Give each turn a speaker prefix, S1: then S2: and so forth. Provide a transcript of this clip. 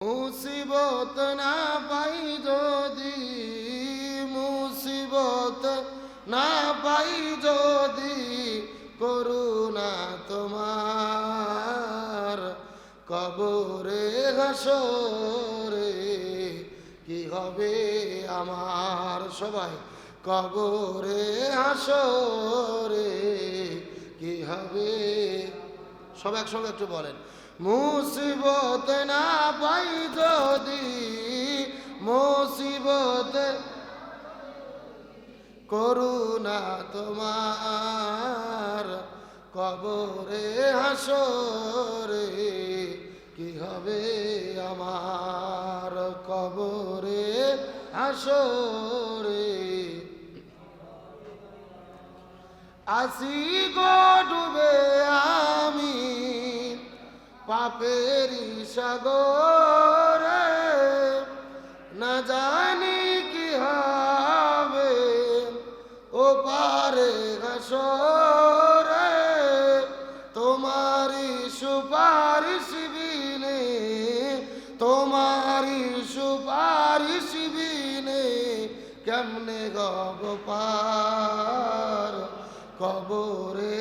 S1: মুসিবত না পাই যদি, মুসিবত না পাই যদি, করুণা তোমার কবরে হাসরে কি হবে আমার। সবাই কবরে হাসরে কি হবে, সব একসঙ্গে একটু বলেন। মুসিবত না পাই যদি, মুসিবত করুণা তোমার কবরে হাসরে কি হবে আমার, কবরে হাসরে। আসি গো ডুবে আমি পাপেরি সাগরে, না জানি কি হবে ও পারে হাসরে। তোমারি সুপারিশ বিনে, তোমারি সুপারিশ বিনে কেমনে গব পার কবরে